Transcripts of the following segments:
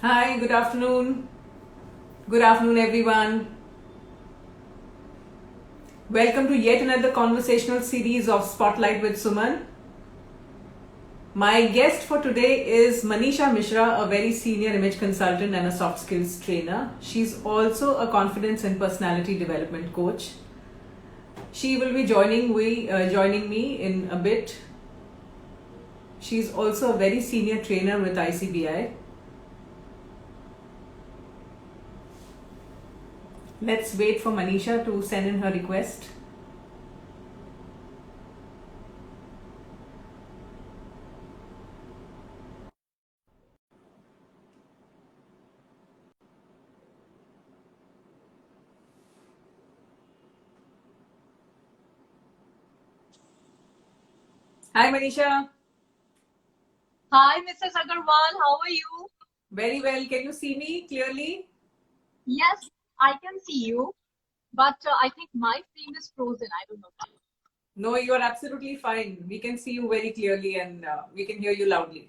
Hi, good afternoon. Good afternoon, everyone. Welcome to yet another conversational series of Spotlight with Suman. My guest for today is Manisha Mishra, a very senior image consultant and a soft skills trainer. She's also a confidence and personality development coach. She will be joining me in a bit. She's also a very senior trainer with ICBI. Let's wait for Manisha to send in her request. Hi, Manisha. Hi, Mrs. Agarwal. How are you? Very well. Can you see me clearly? Yes, I can see you, but I think my screen is frozen. I don't know why. No, you are absolutely fine. We can see you very clearly and we can hear you loudly.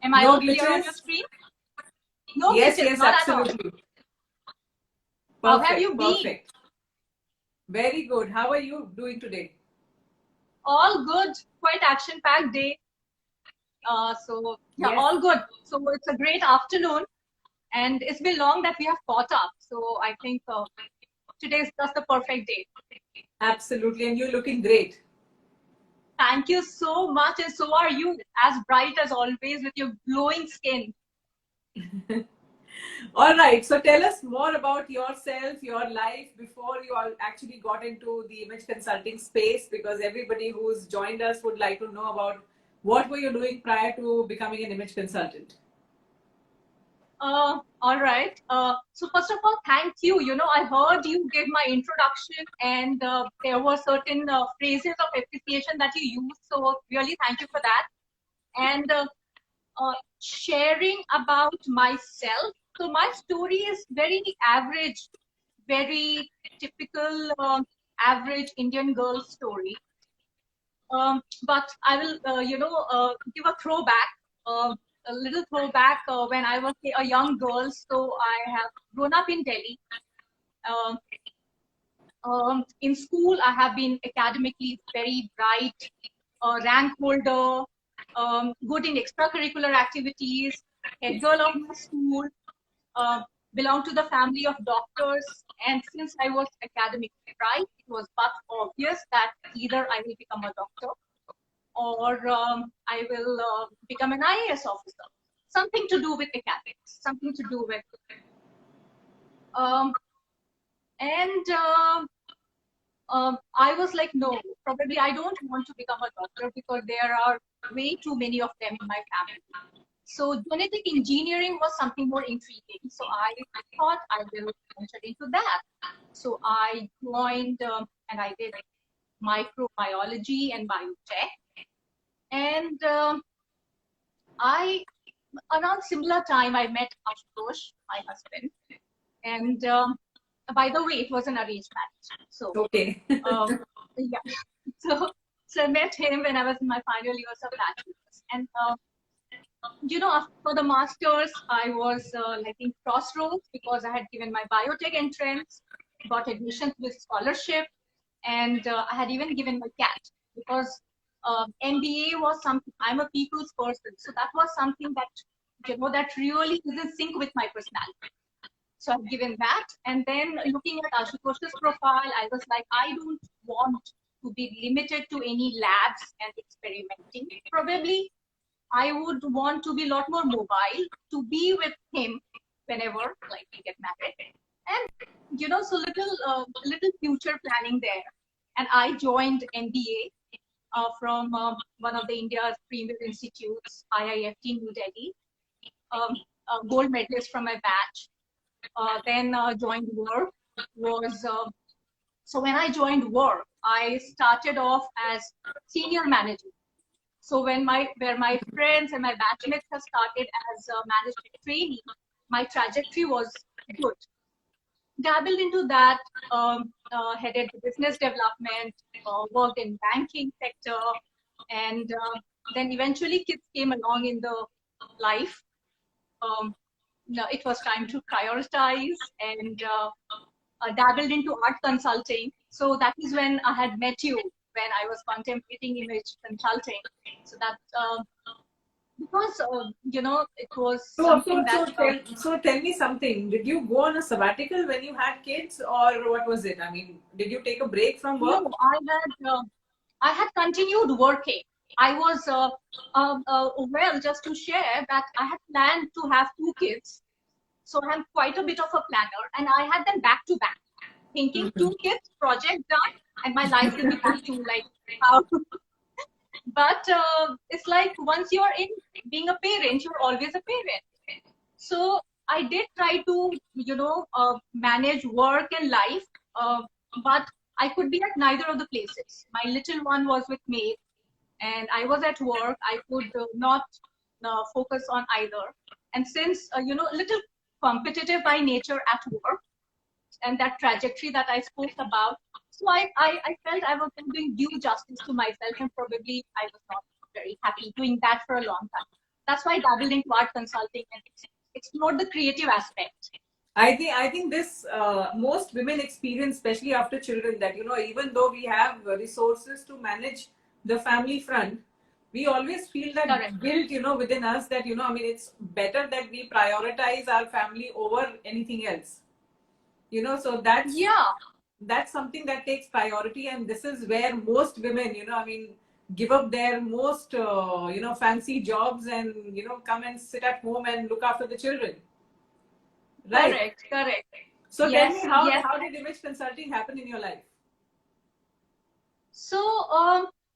Am I No all clear on your glitches? screen? No Yes, glitches, yes, not at all. absolutely. How have Perfect, you been? perfect. Very good. How are you doing today? All good. Quite action-packed day. So yeah, Yes, all good. So it's a great afternoon, and it's been long that we have caught up. So I think today is just the perfect day. absolutely. And you're looking great. Thank you so much, and so are you, as bright as always with your glowing skin. All right. So tell us more about yourself, your life before you all actually got into the image consulting space, because everybody who's joined us would like to know about what were you doing prior to becoming an image consultant. All right. So first of all, thank you. You know, I heard you give my introduction, and there were certain phrases of appreciation that you used. So really, thank you for that. And sharing about myself. So my story is very average, very typical average Indian girl story. But I will, give a throwback, uh, a little throwback when I was a young girl. So I have grown up in Delhi. Um, in school, I have been academically very bright, rank holder, good in extracurricular activities, head girl of my school, uh, belong to the family of doctors. And since I was academically bright, it was but obvious that either I will become a doctor or I will become an IAS officer. Something to do with academics, something to do with. Um, and I was like, no, probably I don't want to become a doctor because there are way too many of them in my family. So genetic engineering was something more intriguing. So I thought I will venture into that. So I joined and I did microbiology and biotech. And I around similar time, I met Ashutosh, my husband, and by the way, it was an arranged marriage. So, Okay. yeah, so I met him when I was in my final years of bachelor's, and for the masters, I was like in crossroads because I had given my biotech entrance, got admission with scholarship, and I had even given my CAT because MBA was something. I'm a people's person, so that was something that that really is in sync with my personality. So I've given that, and then looking at Ashutosh's profile, I was like, I don't want to be limited to any labs and experimenting. Probably I would want to be a lot more mobile, to be with him whenever, like, we get married. And, so little future planning there. And I joined MBA from one of the India's premier institutes, IIFT New Delhi, a gold medalist from my batch. Then joined work was, so when I joined work, I started off as senior manager. So where my friends and my batchmates have started as a management trainee, my trajectory was good. Dabbled into that, headed the business development, worked in banking sector, and then eventually kids came along in the life. No, it was time to prioritize and dabbled into art consulting. So that is when I had met you, when I was contemplating image consulting. So that because it was So, something that so tell me something. Did you go on a sabbatical when you had kids, or what was it? I mean, did you take a break from no, work? I had continued working. I was well, just to share that I had planned to have two kids. So I'm quite a bit of a planner, and I had them back to back, thinking two kids, project done, and my life will be back to like how. But it's like once you're in being a parent, you're always a parent. So I did try to, manage work and life, but I could be at neither of the places. My little one was with me, and I was at work. I could not focus on either. And since, a little competitive by nature at work, and that trajectory that I spoke about, so I felt I was doing due justice to myself, and probably I was not very happy doing that for a long time. That's why I dabbled into art consulting and explored the creative aspect. I think this most women experience, especially after children, that even though we have resources to manage the family front, we always feel that Correct. guilt, within us that I mean, it's better that we prioritize our family over anything else. So that's something that takes priority, and this is where most women, I mean, give up their most fancy jobs and come and sit at home and look after the children, right? Correct. So tell me, Yes, how yes. how did image consulting happen in your life? So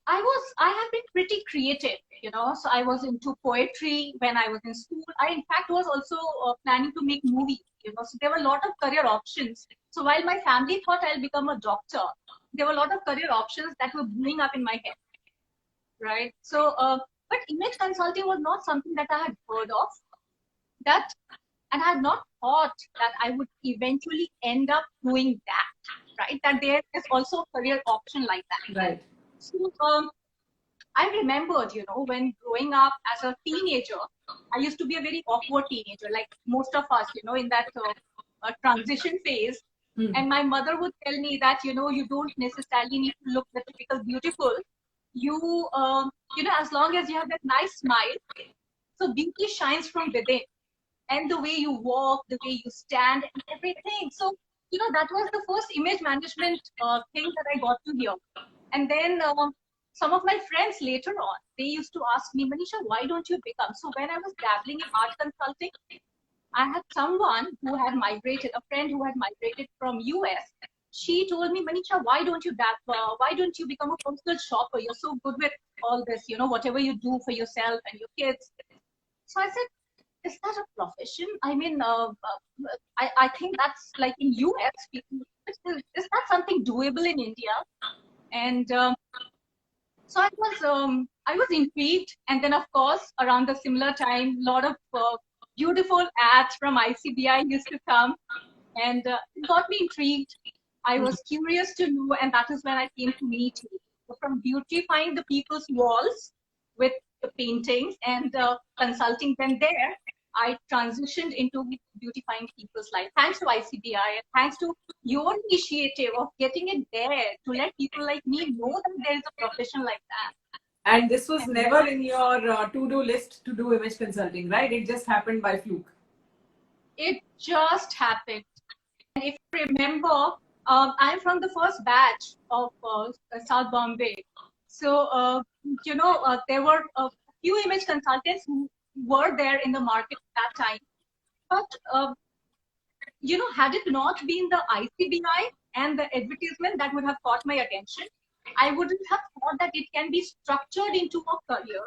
I have been pretty creative, So I was into poetry when I was in school. I in fact was also planning to make movies, So there were a lot of career options. So while my family thought I'll become a doctor, there were a lot of career options that were brewing up in my head, right? So but image consulting was not something that I had heard of. That and I had not thought that I would eventually end up doing that, right? That there is also a career option like that. Right. So I remembered, when growing up as a teenager, I used to be a very awkward teenager, like most of us, in that transition phase. And my mother would tell me that, you don't necessarily need to look the typical beautiful. You, as long as you have that nice smile, so beauty shines from within. And the way you walk, the way you stand, and everything. So, that was the first image management thing that I got to hear. And then some of my friends later on, they used to ask me, Manisha, why don't you become? So when I was dabbling in art consulting, I had someone who had migrated, a friend who had migrated from US. She told me, Manisha, why don't you become a personal shopper? You're so good with all this, whatever you do for yourself and your kids. So I said, is that a profession? I mean, I think that's like in US, is that something doable in India? And so I was intrigued. And then, of course, around the similar time, a lot of beautiful ads from ICBI used to come, and it got me intrigued. I was curious to know, and that is when I came to meet you. So from beautifying the people's walls with the paintings and consulting them there, I transitioned into beautifying people's life. Thanks to ICBI and thanks to your initiative of getting it there to let people like me know that there is a profession like that. And this was And never in your to-do list to do image consulting, right? It just happened by fluke. it just happened. And if you remember, I'm from the first batch of South Bombay. So, there were a few image consultants who were there in the market at that time. But, had it not been the ICBI and the advertisement that would have caught my attention, I wouldn't have thought that it can be structured into a career,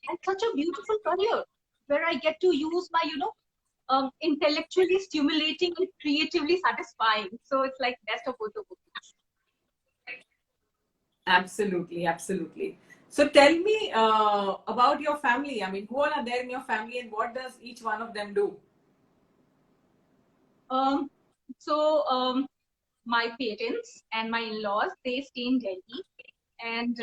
and such a beautiful career where I get to use my, intellectually stimulating and creatively satisfying. So it's like best of both the worlds. Absolutely, absolutely. So tell me about your family. I mean, who all are there in your family, and what does each one of them do? Um, so my parents and my in-laws, they stay in Delhi, and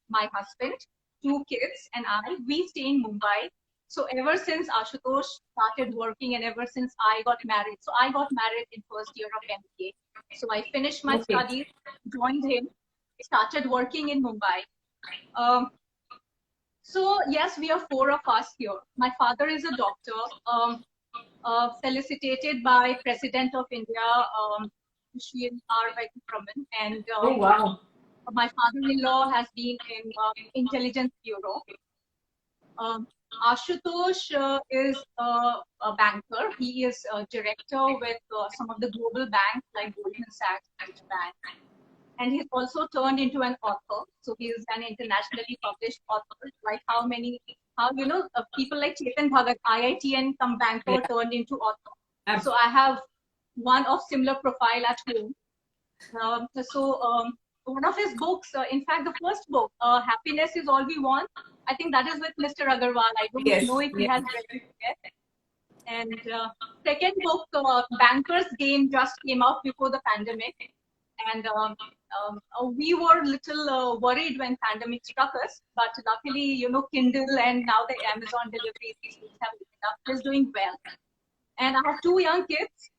my husband. two kids, and we stay in Mumbai. So ever since Ashutosh started working and ever since I got married, so I got married in first year of MBA. So I finished my Okay. studies, joined him, started working in Mumbai. Um, so yes, we are four of us here. My father is a doctor, felicitated by President of India, Shri R. Venkataraman, and Oh, wow. my father-in-law has been in Intelligence Bureau. Ashutosh is a banker. He is a director with some of the global banks like Goldman Sachs, Deutsche Bank. And he's also turned into an author. So he is an internationally published author. Like how people like Chetan Bhagat, IITN come banker, Yeah. turned into author. Ab- So I have one of similar profile at home. One of his books, in fact, the first book, Happiness is All We Want, I think that is with Mr. Agarwal. I don't Yes. know if he Yes. has read it yet. And second book, Banker's Game, just came out before the pandemic. And we were a little worried when pandemic struck us, but luckily, Kindle and now the Amazon deliveries have opened up. He's doing well. And I have two young kids.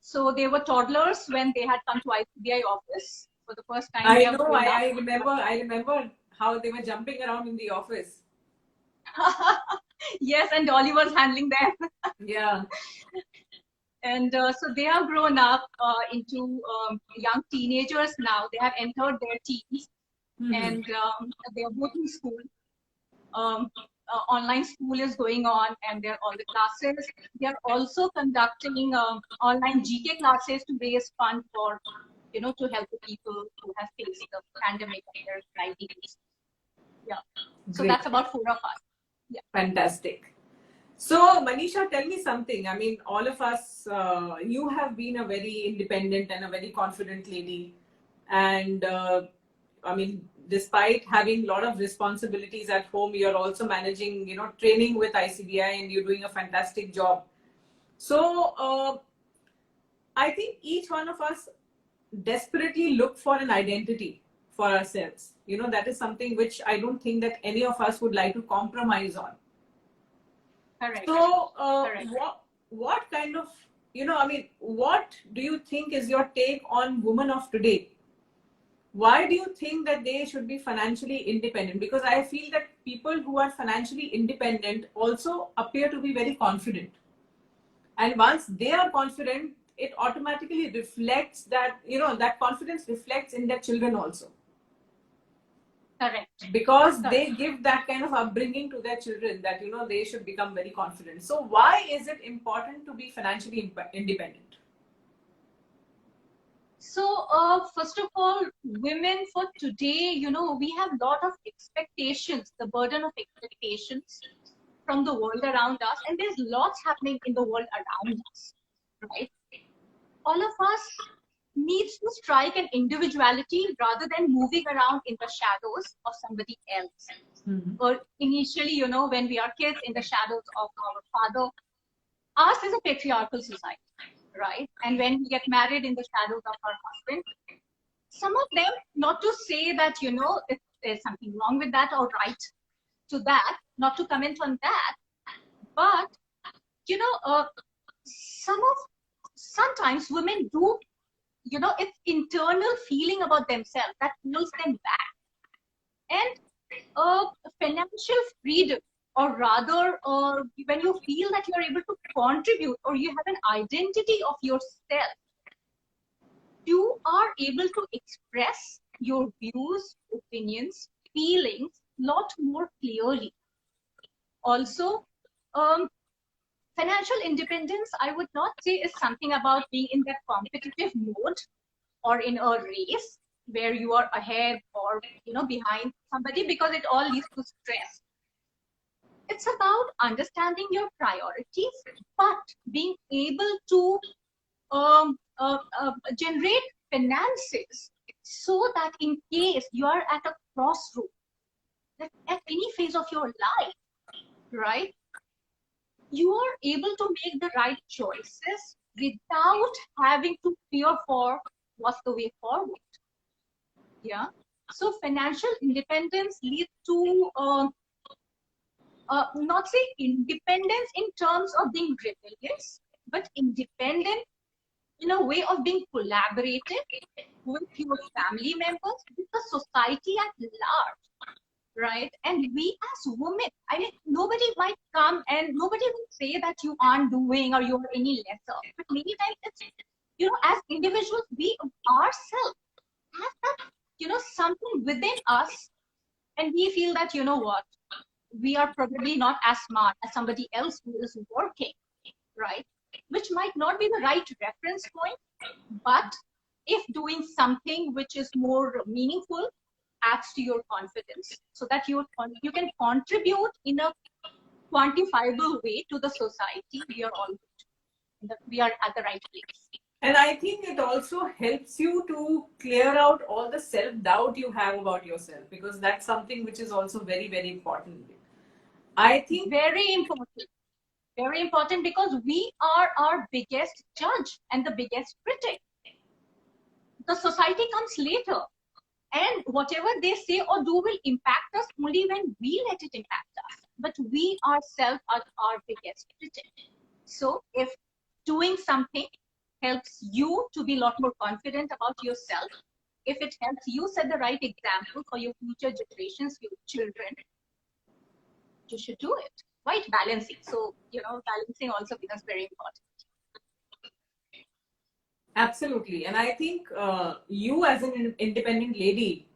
So they were toddlers when they had come to ICBI office for the first time. I They have know. grown up. I remember how they were jumping around in the office. Yes, and Dolly was handling them. Yeah. And so they have grown up into young teenagers now. They have entered their teens, and they are both in school. Online school is going on, and they're all the classes. They are also conducting online GK classes to raise funds for, to help the people who have faced the pandemic and their livelihoods. Yeah. So Great. that's about four of us. Yeah. Fantastic. So, Manisha, tell me something. I mean, all of us, you have been a very independent and a very confident lady. And I mean, despite having a lot of responsibilities at home, you're also managing, training with ICBI, and you're doing a fantastic job. So, I think each one of us desperately look for an identity for ourselves. That is something which I don't think that any of us would like to compromise on. Correct. So, Correct. what kind of, what do you think is your take on women of today? Why do you think that they should be financially independent? Because I feel that people who are financially independent also appear to be very confident. And once they are confident, it automatically reflects that, that confidence reflects in their children also. Correct. Because they give that kind of upbringing to their children that, they should become very confident. So why is it important to be financially independent? So, first of all, women for today, we have a lot of expectations, the burden of expectations from the world around us, and there's lots happening in the world around us, right? All of us needs to strike an individuality rather than moving around in the shadows of somebody else. Or initially, when we are kids, in the shadows of our father. Ours is a patriarchal society, right? And when we get married, in the shadows of our husband. Some of them, not to say that, if there's something wrong with that or right to that, not to comment on that, but, sometimes women do, it's internal feeling about themselves that pulls them back. And financial freedom, or rather, when you feel that you're able to contribute or you have an identity of yourself, you are able to express your views, opinions, feelings lot more clearly. Also, financial independence, I would not say is something about being in that competitive mode or in a race where you are ahead or behind somebody, because it all leads to stress. It's about understanding your priorities, but being able to generate finances so that in case you are at a crossroad, at any phase of your life, right, you are able to make the right choices without having to fear for what's the way forward. Yeah. So financial independence leads to not say independence in terms of being rebellious, but independent in a way of being collaborative with your family members, with the society at large, right? And we as women, I mean, nobody might come and nobody will say that you aren't doing or you're any lesser. But many times it's, as individuals, we ourselves have that, something within us, and we feel that, what, we are probably not as smart as somebody else who is working, right? Which might not be the right reference point, but if doing something which is more meaningful adds to your confidence so that you can contribute in a quantifiable way to the society, we are all good. We are at the right place. And I think it also helps you to clear out all the self-doubt you have about yourself, because that's something which is also very, very important. I think very important, because we are our biggest judge and the biggest critic. The society comes later, and whatever they say or do will impact us only when we let it impact us. But we ourselves are our biggest critic. So if doing something helps you to be a lot more confident about yourself, if it helps you set the right example for your future generations, your children, you should do it. Right? Balancing. So, balancing also becomes very important. absolutely. And I think you as an independent lady,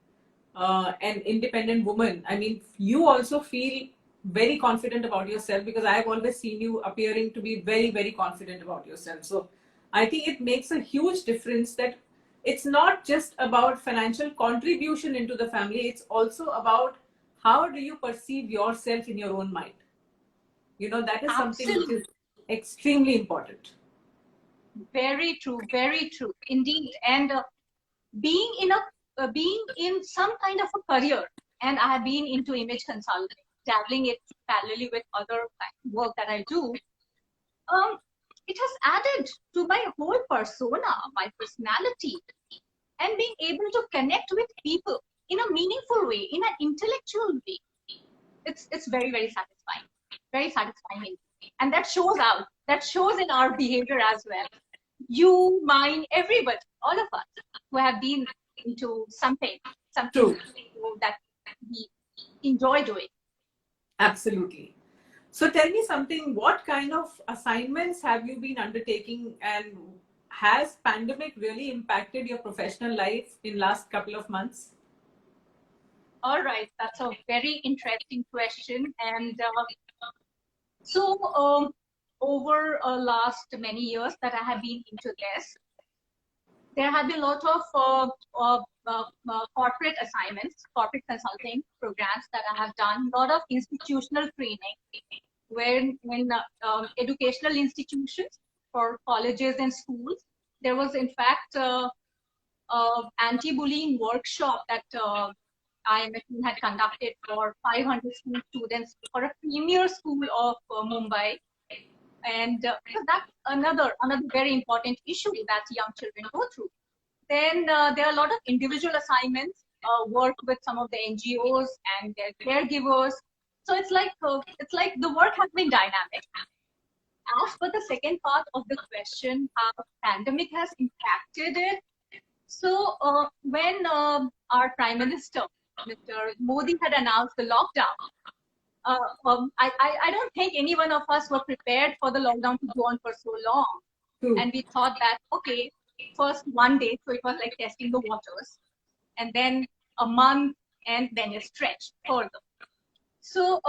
an independent woman, I mean, you also feel very confident about yourself, because I've always seen you appearing to be very, very confident about yourself. So I think it makes a huge difference that it's not just about financial contribution into the family, it's also about how do you perceive yourself in your own mind. That is something which is extremely important. Very true, indeed. And being in some kind of a career, and I have been into image consulting, dabbling it parallelly with other work that I do. It has added to my whole persona, my personality, and being able to connect with people in a meaningful way, in an intellectual way. It's very, very satisfying. Very satisfying. And that shows out. That shows in our behavior as well. You, mine, everybody, all of us who have been into something that we enjoy doing. Absolutely. So tell me something, what kind of assignments have you been undertaking, and has pandemic really impacted your professional life in last couple of months? All right, that's a very interesting question. And over last many years that I have been into this, there have been a lot of corporate assignments, corporate consulting programs that I have done, a lot of institutional training, when educational institutions for colleges and schools, there was in fact anti-bullying workshop that IMFU had conducted for 500 school students for a premier school of Mumbai. And that's another very important issue that young children go through. Then there are a lot of individual assignments, work with some of the NGOs and their caregivers. So it's like the work has been dynamic. As for the second part of the question, how pandemic has impacted it. So when our Prime Minister, Mr. Modi, had announced the lockdown, I don't think any one of us were prepared for the lockdown to go on for so long. And we thought that, okay, first 1 day, so it was like testing the waters, and then a month, and then a stretch further. So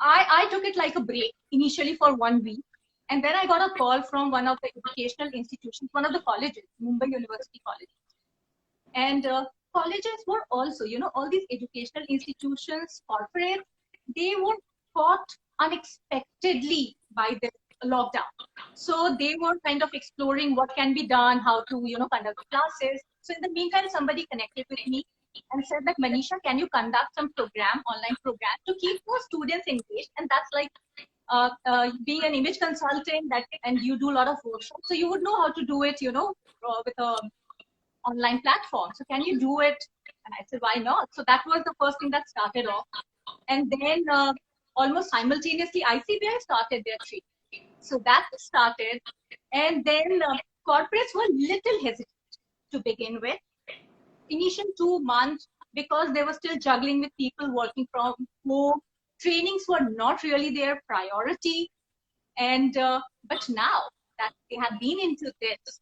I took it like a break initially for 1 week. And then I got a call from one of the educational institutions, one of the colleges, Mumbai University College. And colleges were also, all these educational institutions, corporates, they were caught unexpectedly by this lockdown. So they were kind of exploring what can be done, how to, conduct classes. So in the meantime, somebody connected with me and said that, Manisha, can you conduct some online program to keep those students engaged? And that's like being an image consultant, and you do a lot of workshops, so you would know how to do it, with a online platform. So can you do it? And I said, why not? So that was the first thing that started off. And then almost simultaneously, ICBI started their training. So that started. And then corporates were little hesitant to begin with. Initial 2 months, because they were still juggling with people working from home, trainings were not really their priority. And but now that they have been into this,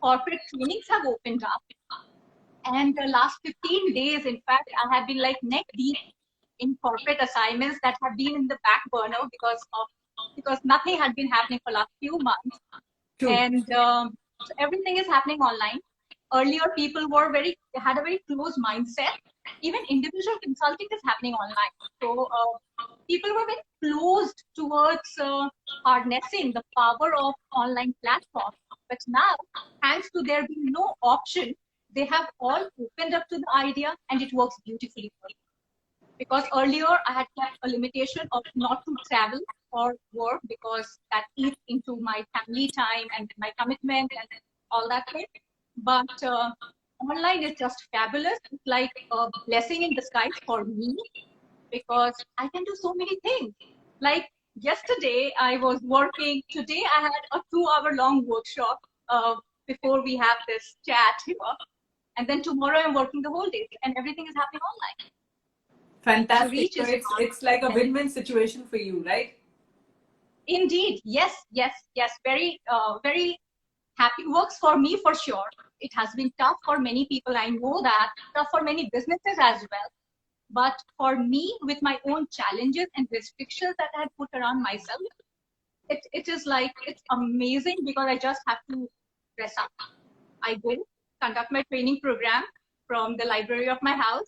corporate trainings have opened up. And the last 15 days, in fact, I have been like neck deep in corporate assignments that have been in the back burner because nothing had been happening for last few months. True. And so everything is happening online. Earlier, people were had a very close mindset. Even individual consulting is happening online. So people were very closed towards harnessing the power of online platforms. But now, thanks to there being no option, they have all opened up to the idea, and it works beautifully for me. Because earlier I had kept a limitation of not to travel or work because that eats into my family time and my commitment and all that thing. But online is just fabulous. It's like a blessing in disguise for me because I can do so many things. Like yesterday I was working. Today I had a 2-hour long workshop before we have this chat here. And then tomorrow I'm working the whole day and everything is happening online. Fantastic. So it's like a win-win situation for you, right? Indeed. Yes. Very, very happy. Works for me for sure. It has been tough for many people. I know that. Tough for many businesses as well. But for me, with my own challenges and restrictions that I had put around myself, it is like, it's amazing because I just have to dress up. I go conduct my training program from the library of my house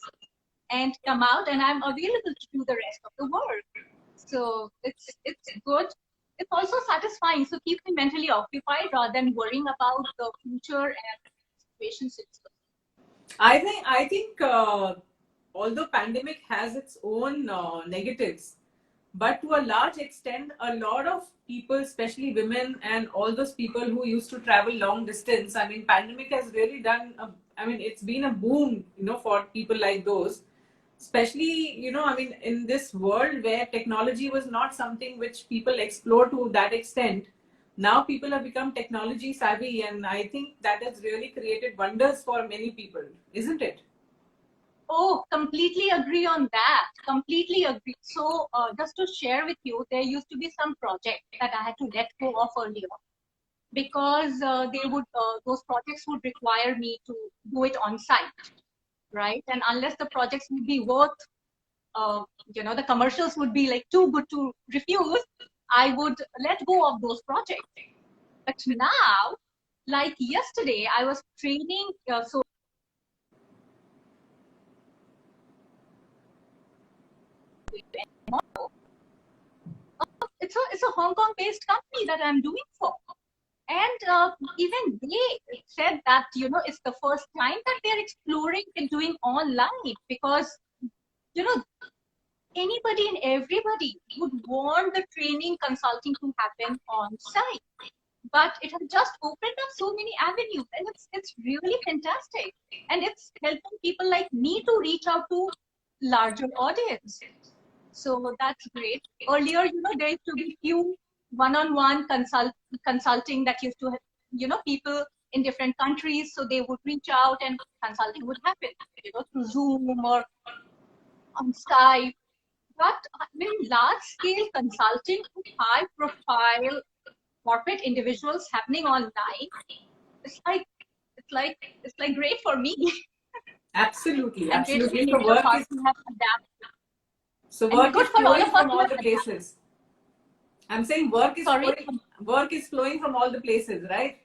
and come out, and I'm available to do the rest of the work. So it's good. It's also satisfying. So keep me mentally occupied rather than worrying about the future and situations. I think although pandemic has its own negatives, but to a large extent, a lot of people, especially women and all those people who used to travel long distance, I mean, pandemic has really done, it's been a boom, for people like those. Especially, in this world where technology was not something which people explore to that extent, now people have become technology savvy, and I think that has really created wonders for many people, isn't it? Oh, completely agree on that. Completely agree. So just to share with you, there used to be some project that I had to let go of earlier because those projects would require me to do it on site, right? And unless the projects would be worth, the commercials would be like too good to refuse, I would let go of those projects. But now, like yesterday, I was training, so it's a Hong Kong based company that I'm doing for. And even they said that, it's the first time that they're exploring and doing online because, anybody and everybody would want the training consulting to happen on site. But it has just opened up so many avenues and it's really fantastic. And it's helping people like me to reach out to larger audience. So that's great. Earlier, there used to be few one-on-one consulting that used to have, people in different countries. So they would reach out and consulting would happen, through Zoom or on Skype. But large scale consulting to high profile corporate individuals happening online, it's like great for me. Absolutely. And great for So work is adapted. So work is flowing from all the places. I'm saying work is flowing from all the places, right?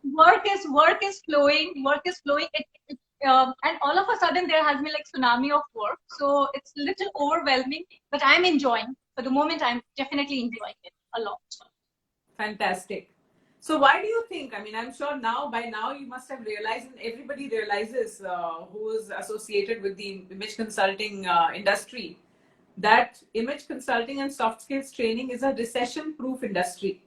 Work is flowing. And all of a sudden there has been like tsunami of work. So it's a little overwhelming, but I'm enjoying. For the moment, I'm definitely enjoying it a lot. Fantastic. So why do you think, I'm sure by now you must have realized, and everybody realizes who is associated with the image consulting industry, that image consulting and soft skills training is a recession-proof industry.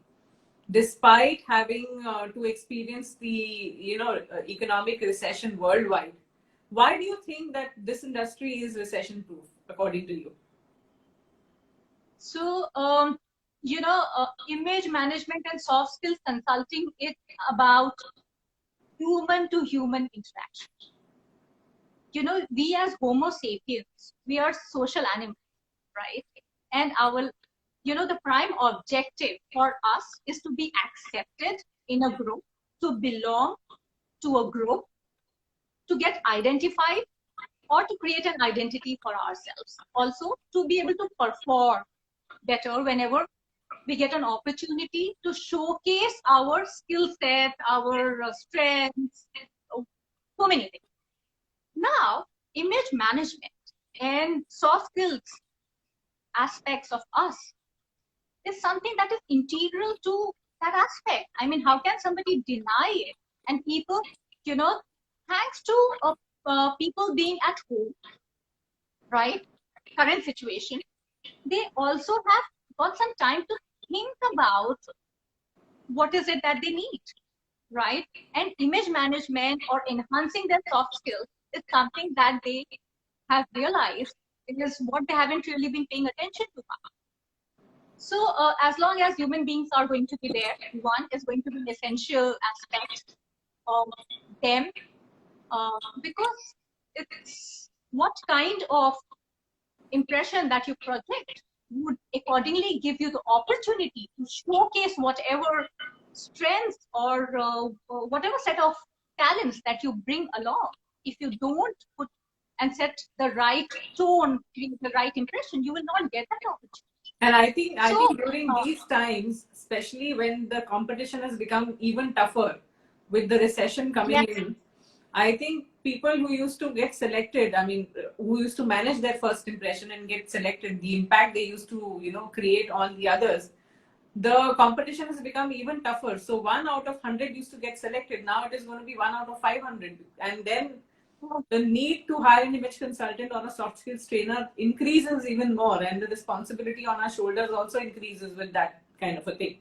despite having to experience the economic recession worldwide. Why do you think that this industry is recession proof, according to you? So, image management and soft skills consulting is about human to human interaction. We as Homo sapiens, we are social animals, right? And the prime objective for us is to be accepted in a group, to belong to a group, to get identified, or to create an identity for ourselves. Also, to be able to perform better whenever we get an opportunity to showcase our skill set, our strengths, so many things. Now, image management and soft skills aspects of us is something that is integral to that aspect. I mean, how can somebody deny it? And people, thanks to people being at home, right? Current situation, they also have got some time to think about what is it that they need, right? And image management or enhancing their soft skills is something that they have realized it is what they haven't really been paying attention to. So as long as human beings are going to be there, one is going to be an essential aspect of them, because it's what kind of impression that you project would accordingly give you the opportunity to showcase whatever strengths or whatever set of talents that you bring along. If you don't put and set the right tone, create the right impression, you will not get that opportunity. And I think during these times, especially when the competition has become even tougher with the recession coming in, I think people who used to get selected, I mean, who used to manage their first impression and get selected, the impact they used to, create on the others, the competition has become even tougher. So 1 out of 100 used to get selected. Now it is going to be 1 out of 500. And then the need to hire an image consultant or a soft skills trainer increases even more, and the responsibility on our shoulders also increases with that kind of a thing.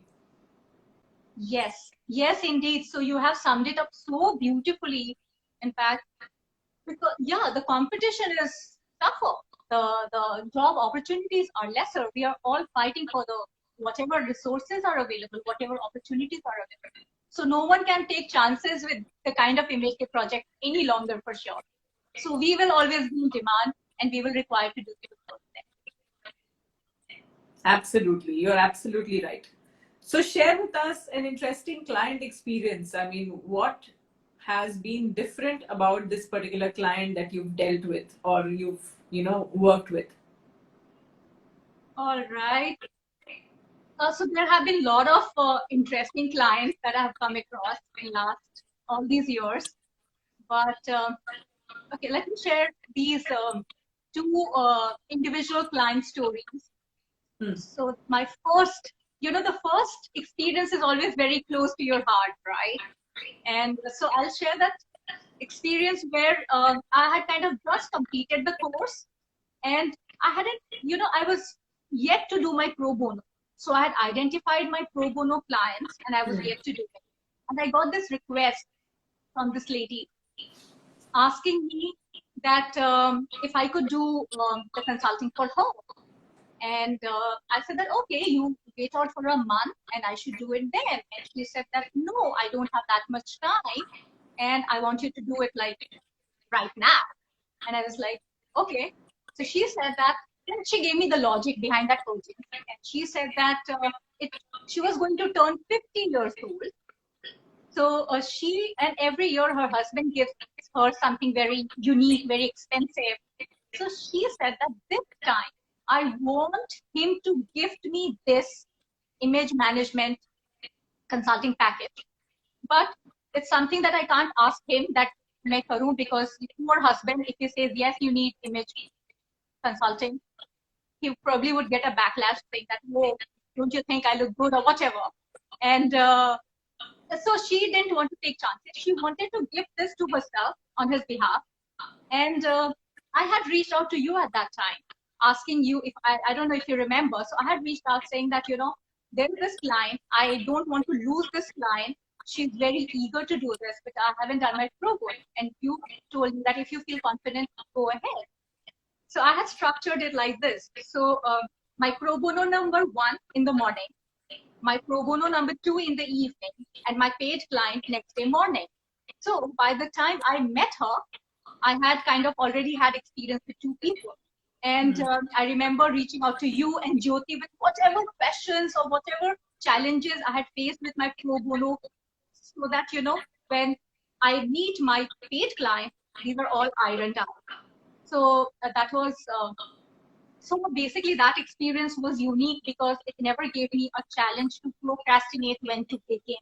Yes, indeed. So you have summed it up so beautifully. In fact, because the competition is tougher. The job opportunities are lesser. We are all fighting for the whatever resources are available, whatever opportunities are available. So no one can take chances with the kind of image they project any longer, for sure. So we will always be in demand, and we will require to do it. Absolutely, you're absolutely right. So share with us an interesting client experience. I mean, what has been different about this particular client that you've dealt with or you've worked with? All right. So there have been a lot of interesting clients that I have come across in last all these years. But okay, let me share these two individual client stories. So my first, the first experience is always very close to your heart, right? And so I'll share that experience where I had kind of just completed the course, and I hadn't, I was yet to do my pro bono. So I had identified my pro bono clients, and I was yet to do it. And I got this request from this lady asking me that if I could do the consulting for her. And I said that, okay, you wait out for a month and I should do it then. And she said that, no, I don't have that much time. And I want you to do it like right now. And I was like, okay. So she said that, and she gave me the logic behind that coaching. And she said that she was going to turn 50 years old. So and every year her husband gives her something very unique, very expensive. So she said that this time I want him to gift me this image management consulting package. But it's something that I can't ask him that मैं करूं, because your husband, if he says yes, you need image consulting, he probably would get a backlash saying that, oh, don't you think I look good or whatever. And so she didn't want to take chances. She wanted to gift this to herself on his behalf. And I had reached out to you at that time, asking you if I don't know if you remember. So I had reached out saying that, there is this client, I don't want to lose this client. She's very eager to do this, but I haven't done my pro bono. And you told me that if you feel confident, go ahead. So I had structured it like this. So my pro bono number 1 in the morning, my pro bono number 2 in the evening, and my paid client next day morning. So by the time I met her, I had kind of already had experience with 2 people. And I remember reaching out to you and Jyoti with whatever questions or whatever challenges I had faced with my pro bono, so that, you know, when I meet my paid client, these are all ironed out. So that was, so basically that experience was unique because it never gave me a challenge to procrastinate when to begin.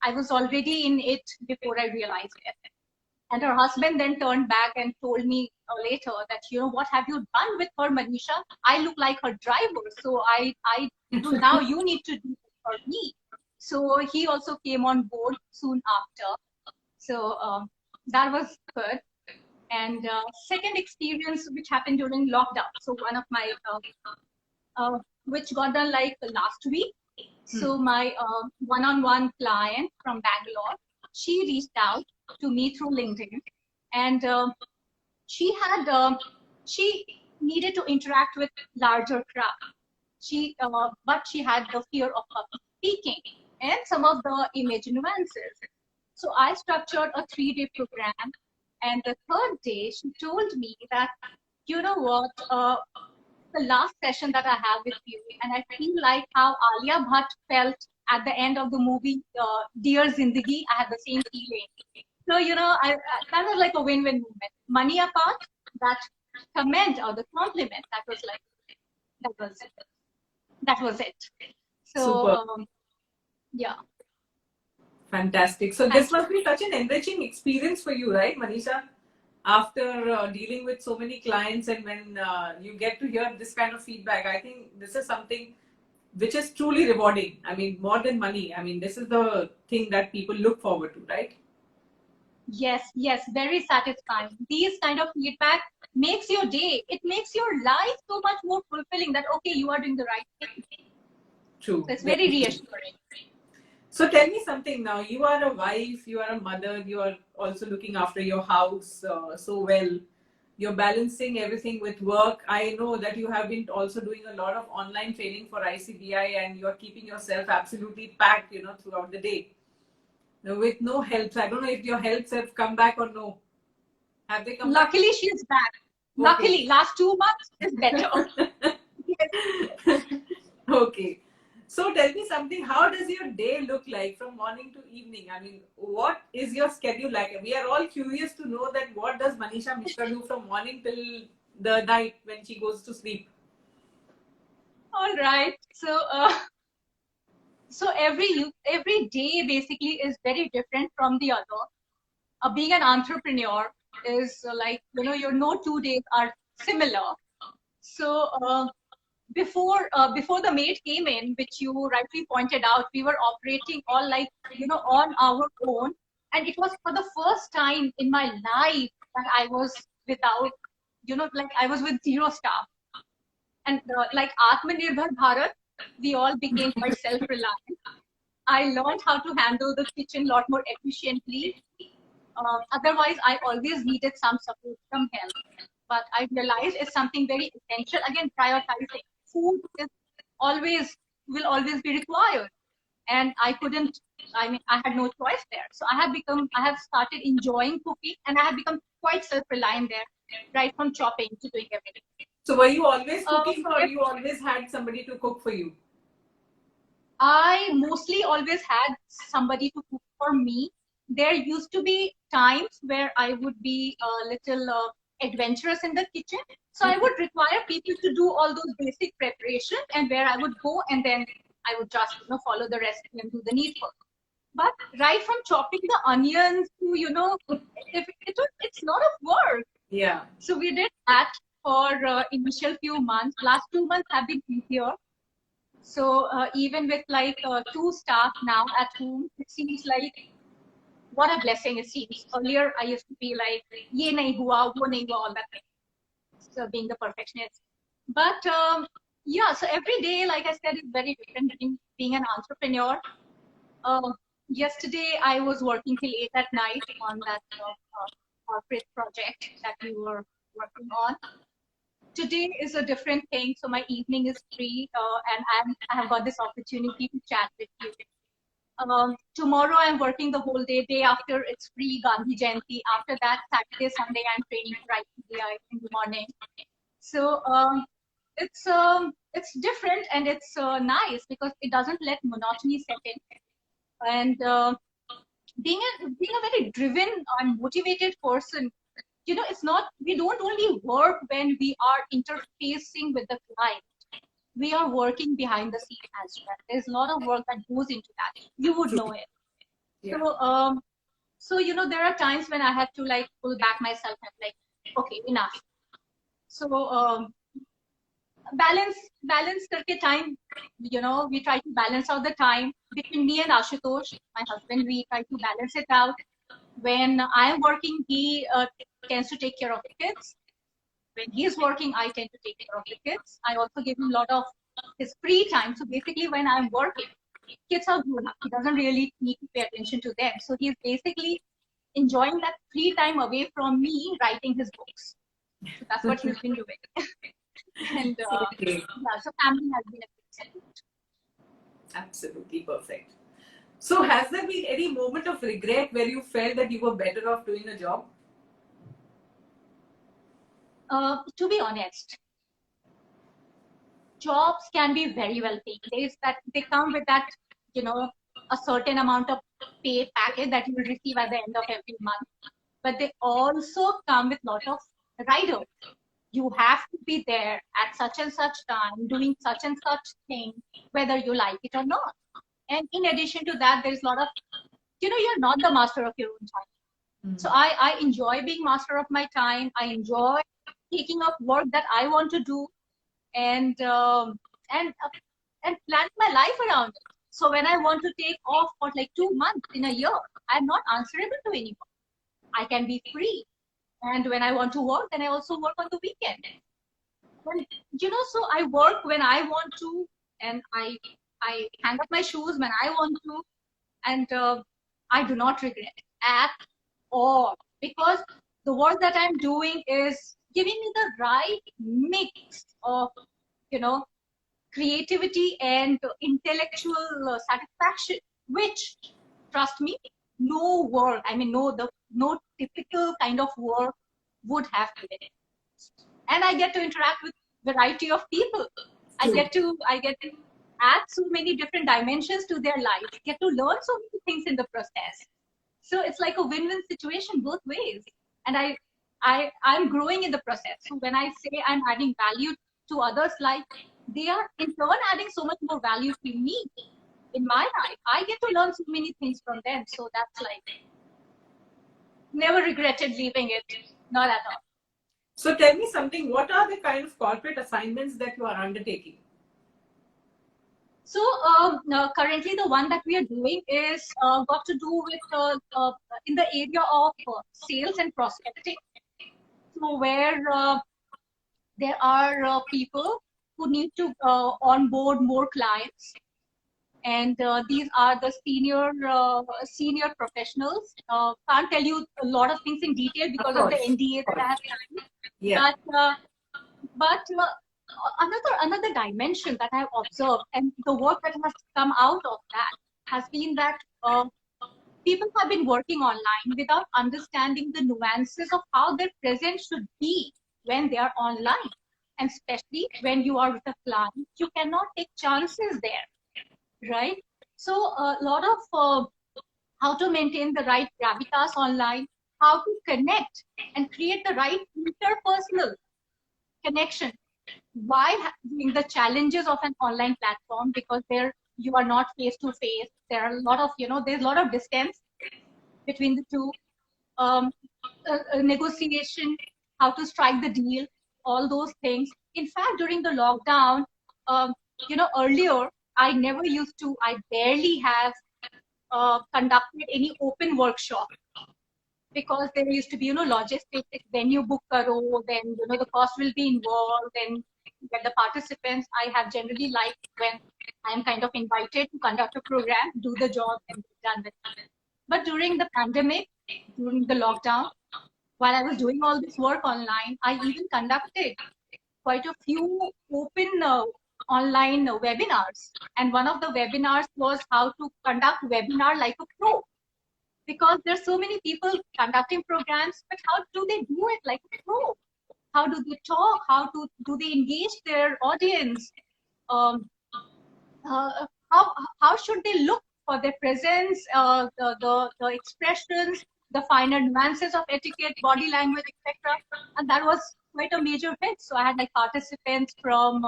I was already in it before I realized it. And her husband then turned back and told me later that, you know, what have you done with her, Manisha? I look like her driver. So now you need to do it for me. So he also came on board soon after. So that was good. And second experience, which happened during lockdown. So one of my, which got done like last week. So my one-on-one client from Bangalore, she reached out to me through LinkedIn, and she needed to interact with larger crowd. But she had the fear of public speaking and some of the image nuances. So I structured a 3-day program, and the third day she told me that, you know what, the last session that I have with you, and I feel like how Alia Bhatt felt at the end of the movie Dear Zindagi. I had the same feeling. So, you know, that was like a win-win moment. Money apart, that comment or the compliment, that was it. So, yeah. Fantastic. So this must be such an enriching experience for you, right, Manisha? After dealing with so many clients, and when you get to hear this kind of feedback, I think this is something which is truly rewarding. I mean, more than money. I mean, this is the thing that people look forward to, right? Yes, very satisfying. These kind of feedback makes your day. It makes your life so much more fulfilling that, okay, you are doing the right thing. True. So it's very reassuring. So tell me something now. You are a wife, you are a mother, you are also looking after your house so well. You're balancing everything with work. I know that you have been also doing a lot of online training for ICBI, and you're keeping yourself absolutely packed, you know, throughout the day. With no help. I don't know if your helps have come back or no. Have they come Luckily, back? she's back. Okay. Luckily, last 2 months is better. Yes. Okay. So tell me something, how does your day look like from morning to evening? I mean, what is your schedule like? We are all curious to know that what does Manisha Mishra do from morning till the night when she goes to sleep? All right. So every day basically is very different from the other. Being an entrepreneur is like, you know, your no 2 days are similar. So before the maid came in, which you rightly pointed out, we were operating all like, you know, on our own, and it was for the first time in my life that I was without, you know, like I was with 0 staff. And like Atmanirbhar Bharat, we all became quite self-reliant. I learned how to handle the kitchen a lot more efficiently. Otherwise, I always needed some support from help. But I realized it's something very essential. Again, prioritizing. Food will always be required. And I had no choice there. So I have started enjoying cooking, and I have become quite self-reliant there, right from chopping to doing everything. So were you always cooking, or you always had somebody to cook for you? I mostly always had somebody to cook for me. There used to be times where I would be a little adventurous in the kitchen. So I would require people to do all those basic preparations, and where I would go, and then I would just, you know, follow the recipe and do the needful. But right from chopping the onions to, you know, it's a lot of work. Yeah. So we did that for initial few months. Last 2 months have been easier. So even with like 2 staff now at home, it seems like what a blessing it seems. Earlier, I used to be like, ye nahi hua, wo nahi hua, all that thing. So being the perfectionist. But Yeah, so every day, like I said, is very different being an entrepreneur. Uh, Yesterday, I was working till 8 at night on that corporate project that we were working on. Today is a different thing, so my evening is free, and I have got this opportunity to chat with you. Tomorrow I'm working the whole day. Day after it's free, Gandhi Jayanti. After that, Saturday, Sunday, I'm training for ITBI in the morning. So it's different and it's nice because it doesn't let monotony set in. And being a very driven and motivated person, it's not, we don't only work when we are interfacing with the client. We are working behind the scene as well. There's a lot of work that goes into that. You would know it. Yeah. So there are times when I have to like pull back myself and like, okay, enough. So balance करके time, we try to balance out the time between me and Ashutosh, my husband. We try to balance it out. When I'm working, he tends to take care of the kids. When he's working, I tend to take care of the kids. I also give him a lot of his free time. So basically, when I'm working, kids are grown up. He doesn't really need to pay attention to them. So he's basically enjoying that free time away from me writing his books. So that's what he's been doing. And yeah, so family has been a big support. Absolutely perfect. So has there been any moment of regret where you felt that you were better off doing a job? To be honest, jobs can be very well paid. They come with that, a certain amount of pay package that you will receive at the end of every month. But they also come with lot of riders. You have to be there at such and such time, doing such and such thing, whether you like it or not. And in addition to that, there's a lot of, you're not the master of your own time. So I enjoy being master of my time. I enjoy taking up work that I want to do, and plan my life around it. So when I want to take off for like 2 months in a year, I'm not answerable to anyone. I can be free. And when I want to work, then I also work on the weekend. And, so I work when I want to, and I hang up my shoes when I want to, and I do not regret it at all, because the work that I'm doing is giving me the right mix of, creativity and intellectual satisfaction, which, trust me, no work, no typical kind of work would have given it. And I get to interact with variety of people. I get to add so many different dimensions to their lives, get to learn so many things in the process. So it's like a win-win situation both ways. And I'm growing in the process. So when I say I'm adding value to others' life, they are in turn adding so much more value to me in my life. I get to learn so many things from them. So that's like, never regretted leaving it, not at all. So tell me something, what are the kind of corporate assignments that you are undertaking? So currently the one that we are doing is got to do with in the area of sales and prospecting. So where there are people who need to onboard more clients, and these are the senior professionals. Can't tell you a lot of things in detail because of the NDA that I have signed. Yeah. But another dimension that I've observed, and the work that has come out of that, has been that people have been working online without understanding the nuances of how their presence should be when they are online. And especially when you are with a client, you cannot take chances there, right? So a lot of how to maintain the right gravitas online, how to connect and create the right interpersonal connection while doing the challenges of an online platform, because there you are not face to face. There are a lot of, there's a lot of distance between the two. Negotiation, how to strike the deal, all those things. In fact, during the lockdown, earlier I barely have conducted any open workshop, because there used to be, logistics. When you book karo, then the cost will be involved, and get the participants. I have generally liked when I am kind of invited to conduct a program, do the job, and be done with it. But during the pandemic, during the lockdown, while I was doing all this work online, I even conducted quite a few open online webinars. And one of the webinars was how to conduct webinar like a pro. Because there's so many people conducting programs, but how do they do it like a pro? How do they talk? Do they engage their audience? Um, how should they look for their presence, the expressions, the finer nuances of etiquette, body language, etc. And that was quite a major hit. So I had like participants from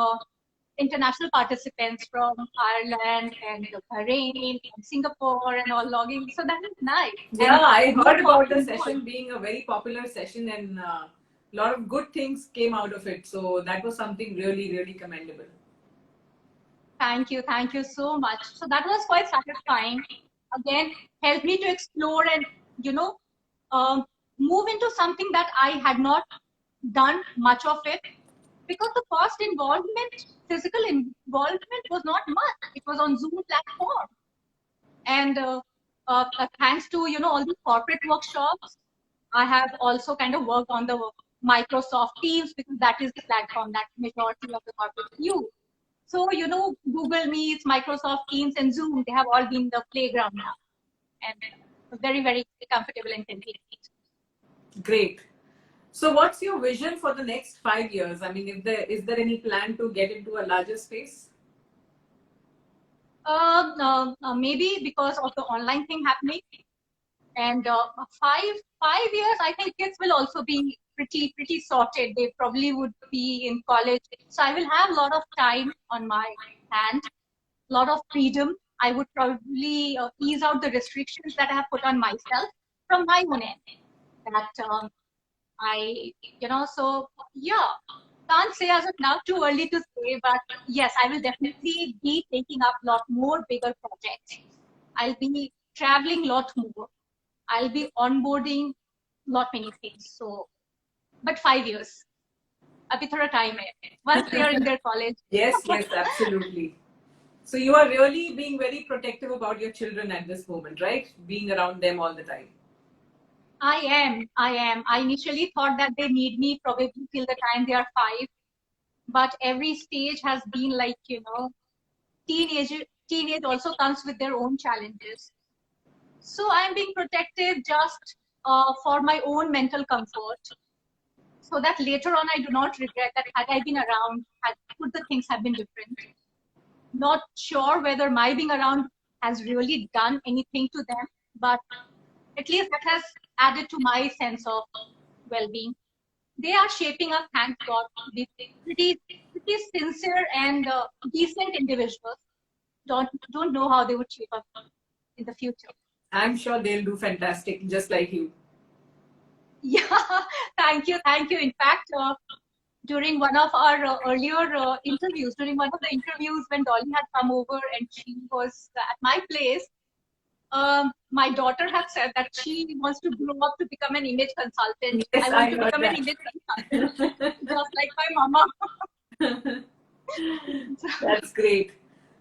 international participants from Ireland and Bahrain and Singapore and all logging. So that is nice. Yeah, And I heard about the more. session being a very popular session, and a lot of good things came out of it. So that was something really, really commendable. Thank you so much. So that was quite satisfying. Again, helped me to explore and move into something that I had not done much of it, because the first involvement, physical involvement, was not much. It was on Zoom platform, and thanks to all the corporate workshops, I have also kind of worked on the Microsoft Teams, because that is the platform that majority of the corporates use. So, Google Meets, Microsoft Teams, and Zoom, they have all been the playground now. And very, very comfortable and convenient. Great. So what's your vision for the next 5 years? I mean, is there any plan to get into a larger space? Maybe because of the online thing happening. And 5 years, I think kids will also be pretty sorted. They probably would be in college. So I will have a lot of time on my hand, a lot of freedom. I would probably ease out the restrictions that I have put on myself from my own end. That so yeah, can't say as of now, too early to say, but yes, I will definitely be taking up a lot more bigger projects. I'll be traveling a lot more. I'll be onboarding lot many things. So, but 5 years. Abhi thoda time hai. Once they are in their college. Yes, absolutely. So you are really being very protective about your children at this moment, right? Being around them all the time. I am. I initially thought that they need me probably till the time they are 5. But every stage has been like, teenage also comes with their own challenges. So I'm being protective just for my own mental comfort, so that later on I do not regret that had I been around, could the things have been different. Not sure whether my being around has really done anything to them, but at least that has added to my sense of well-being. They are shaping up, thank God, with pretty sincere and decent individuals. Don't know how they would shape up in the future. I'm sure they'll do fantastic, just like you. Yeah, thank you. In fact, during one of our earlier interviews, during one of the interviews when Dolly had come over and she was at my place, my daughter had said that she wants to grow up to become an image consultant. Yes, I want to become an image consultant, just like my mama. That's great.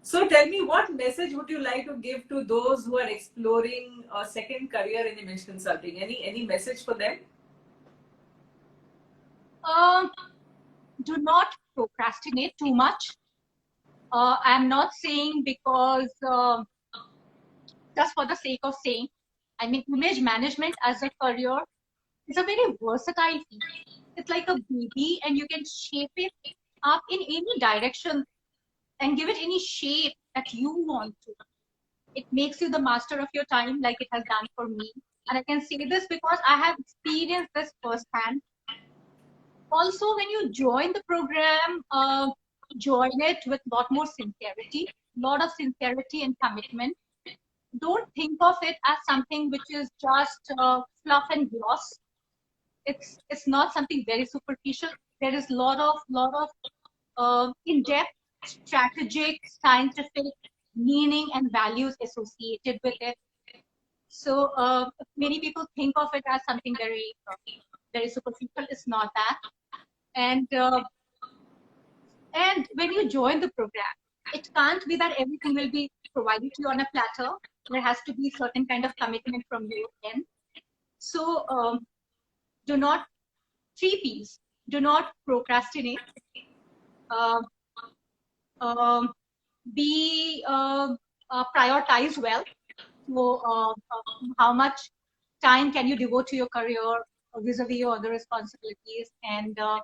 So tell me, what message would you like to give to those who are exploring a second career in image consulting? Any message for them? Do not procrastinate too much. I'm not saying because just for the sake of saying. I mean, image management as a career is a very versatile field. It's like a baby, and you can shape it up in any direction and give it any shape that you want to. It makes you the master of your time, like it has done for me. And I can say this because I have experienced this firsthand. Also, when you join the program, join it with a lot more sincerity, lot of sincerity and commitment. Don't think of it as something which is just fluff and gloss. It's not something very superficial. There is a lot of in-depth, strategic, scientific meaning and values associated with it. So many people think of it as something very superficial. It's not that. And And when you join the program, it can't be that everything will be provided to you on a platter. There has to be certain kind of commitment from your end. So do not, 3 Ps, do not procrastinate. Uh, um, be prioritize well. So how much time can you devote to your career vis-a-vis your other responsibilities, and plan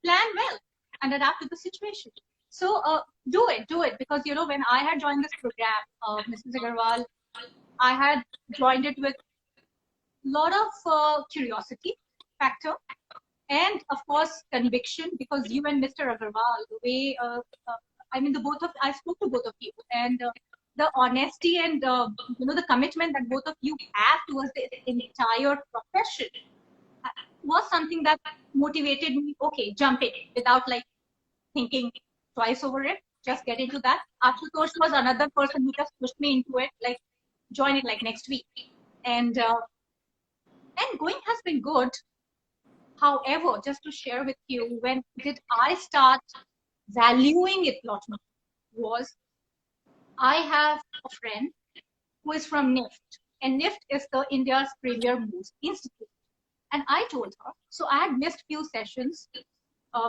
well and adapt to the situation. So do it, because when I had joined this program, Mrs. Agarwal, I had joined it with a lot of curiosity factor, and of course conviction, because you and Mr. Agarwal, the way the both of I spoke to both of you, and the honesty and the commitment that both of you have towards the entire profession was something that motivated me. Okay, jump in without like thinking twice over it. Just get into that. Ashutosh was another person who just pushed me into it, like join it like next week, and going has been good. However, just to share with you, when did I start valuing it a lot more was, I have a friend who is from NIFT, and NIFT is the India's premier most institute. And I told her, so I had missed few sessions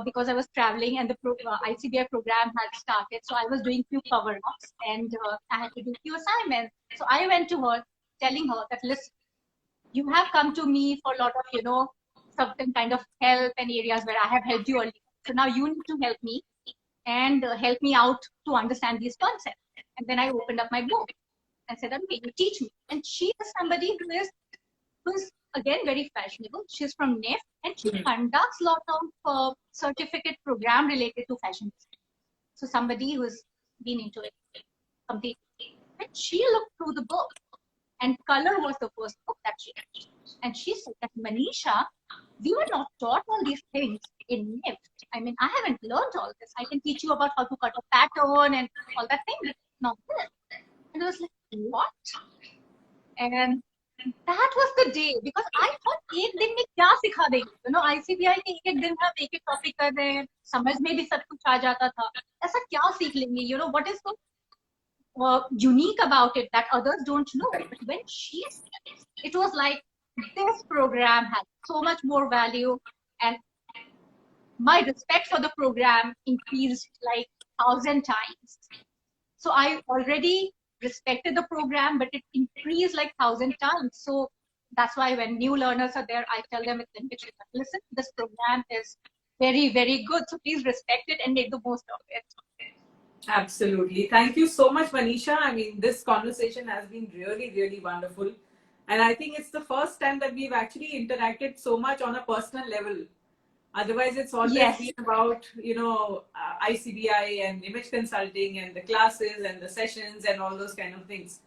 because I was traveling and the ICBI program had started. So I was doing few cover-ups, and I had to do few assignments. So I went to her telling her that, listen, you have come to me for a lot of, certain kind of help and areas where I have helped you earlier. So now you need to help me and help me out to understand these concepts. And then I opened up my book and said, okay, you teach me. And she is somebody who is again very fashionable. She's from NIF, and she conducts a lot of certificate program related to fashion design. So somebody who's been into it completely. And she looked through the book, and color was the first book that she read. And she said that, Manisha, we were not taught all these things in NIF. I haven't learned all this. I can teach you about how to cut a pattern and all that thing, but not this. And I was like, what? And that was the day, because I thought एक दिन में क्या सिखा देंगे, ICBI के एक दिन हम एक टॉपिक कर रहे हैं, समझ में भी सब कुछ आ जाता था, ऐसा क्या सीख लेंगे, what is so unique about it that others don't know. But when she said it was like, this program has so much more value, and my respect for the program increased like 1,000 times. So I already respected the program, but it increased like 1,000 times. So that's why when new learners are there, I tell them with conviction, listen, this program is very, very good. So please respect it and make the most of it. Absolutely. Thank you so much, Manisha. This conversation has been really, really wonderful. And I think it's the first time that we've actually interacted so much on a personal level. Otherwise, it's always been about, ICBI and image consulting and the classes and the sessions and all those kind of things.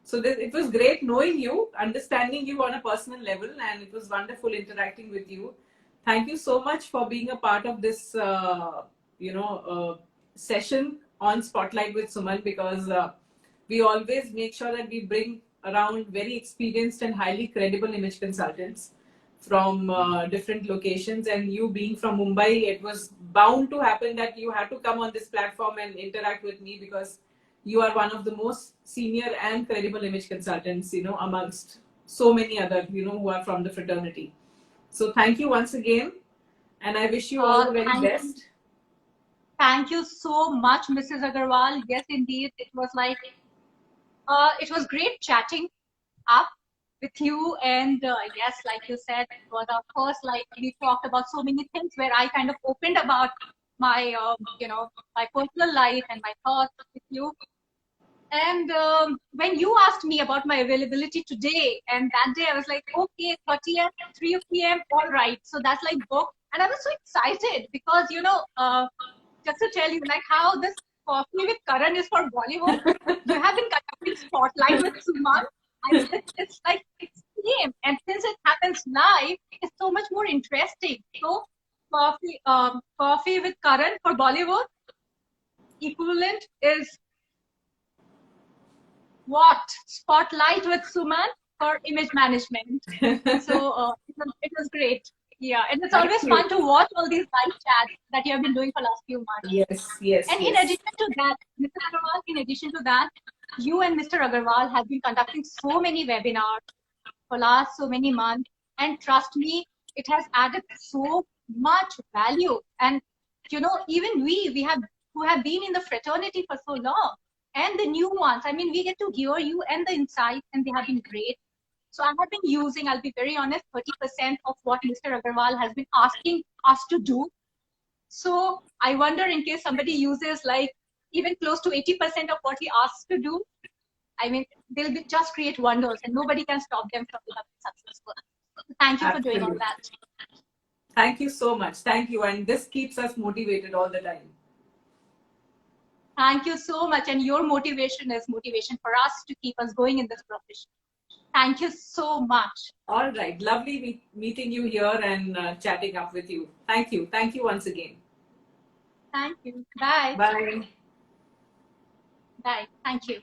So it was great knowing you, understanding you on a personal level, and it was wonderful interacting with you. Thank you so much for being a part of this, session on Spotlight with Suman, because we always make sure that we bring around very experienced and highly credible image consultants from different locations. And you being from Mumbai, it was bound to happen that you had to come on this platform and interact with me, because you are one of the most senior and credible image consultants, amongst so many other, who are from the fraternity. So thank you once again, and I wish you all the very best. Thank you so much, Mrs. Agarwal. Yes, indeed. It was like, it was great chatting up with you. And yes, like you said, it was our first, we talked about so many things where I kind of opened about my, my personal life and my thoughts with you. And when you asked me about my availability today, and that day I was like, okay, 30th, 3 p.m., all right. So that's like book. And I was so excited because, just to tell you, like how this Coffee with Karan is for Bollywood. You have been conducting Spotlight with Suman. It's like, it's same. And since it happens live, it's so much more interesting. So Coffee with Karan for Bollywood, equivalent is what? Spotlight with Suman for image management. So it was great. Yeah, and it's Thank always you. fun to watch all these live chats that you have been doing for last few months. Yes, yes, And in yes. addition to that, Mr. Agarwal, in addition to that, you and Mr. Agarwal have been conducting so many webinars for last so many months. And trust me, it has added so much value. And even we have who have been in the fraternity for so long, and the new ones. I mean, we get to hear you and the insights, and they have been great. So I have been using, I'll be very honest, 30% of what Mr. Agarwal has been asking us to do. So I wonder, in case somebody uses like even close to 80% of what he asks to do, I mean, they'll just create wonders, and nobody can stop them from becoming successful. So thank you for doing all Absolutely. that. Thank you so much. Thank you. And this keeps us motivated all the time. Thank you so much. And your motivation is motivation for us to keep us going in this profession. Thank you so much. All right. Lovely meeting you here and chatting up with you. Thank you. Thank you once again. Thank you. Bye. Bye. Bye. Thank you.